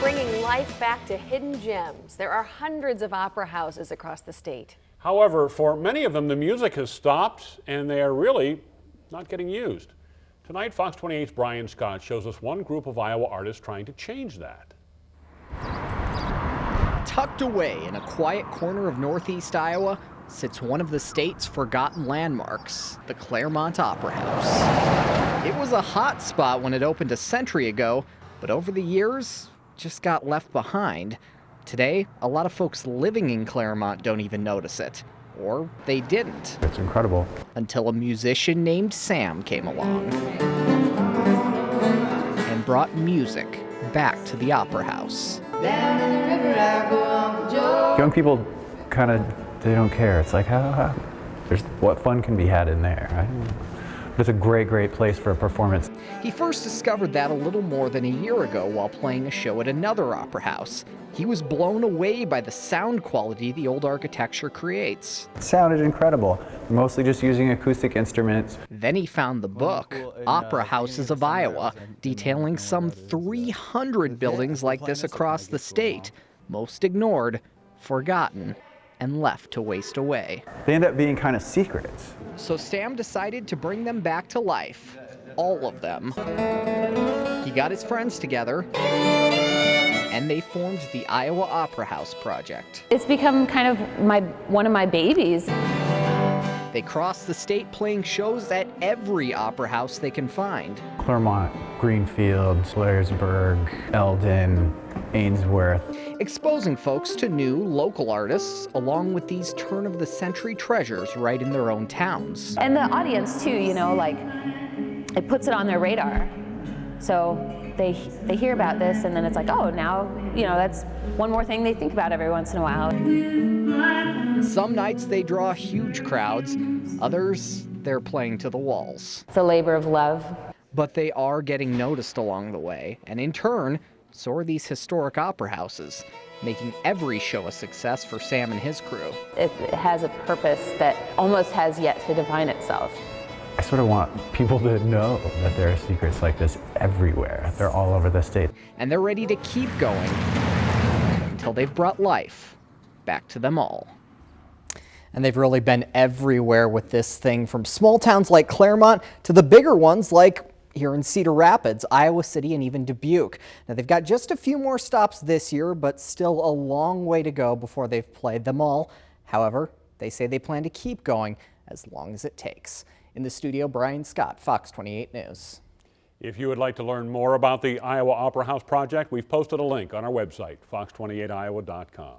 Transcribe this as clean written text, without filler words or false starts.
bringing life back to hidden gems. There are hundreds of opera houses across the state. However, for many of them, the music has stopped and they are really not getting used. Tonight, Fox 28's Brian Scott shows us one group of Iowa artists trying to change that. Tucked away in a quiet corner of northeast Iowa sits one of the state's forgotten landmarks, the Claremont Opera House. It was a hot spot when it opened a century ago, but over the years, just got left behind. Today, a lot of folks living in Claremont don't even notice it. Or they didn't. It's incredible. Until a musician named Sam came along and brought music back to the Opera House. Young people they don't care. It's like, there's what fun can be had in there, right? It's a great place for a performance. He first discovered that a little more than a year ago while playing a show at another opera house. He was blown away by the sound quality the old architecture creates. It sounded incredible, mostly just using acoustic instruments. Then he found the book, Opera Houses of Iowa, detailing some 300 buildings like this across the state, most ignored, forgotten, and left to waste away. They end up being kind of secrets. So Sam decided to bring them back to life, all of them. He got his friends together, and they formed the Iowa Opera House Project. It's become kind of one of my babies. They cross the state playing shows at every opera house they can find. Claremont, Greenfield, Blairsburg, Eldon, Ainsworth. Exposing folks to new local artists along with these turn-of-the-century treasures right in their own towns. And the audience too, like it puts it on their radar. So they hear about this and then it's like, oh, now, that's one more thing they think about every once in a while. Some nights they draw huge crowds, others they're playing to the walls. It's a labor of love. But they are getting noticed along the way, and in turn, so are these historic opera houses, making every show a success for Sam and his crew. It has a purpose that almost has yet to define itself. I sort of want people to know that there are secrets like this everywhere. They're all over the state. And they're ready to keep going until they've brought life back to them all. And they've really been everywhere with this thing, from small towns like Claremont to the bigger ones like here in Cedar Rapids, Iowa City, and even Dubuque. Now, they've got just a few more stops this year, but still a long way to go before they've played them all. However, they say they plan to keep going as long as it takes. In the studio, Brian Scott, Fox 28 News. If you would like to learn more about the Iowa Opera House Project, we've posted a link on our website, fox28iowa.com.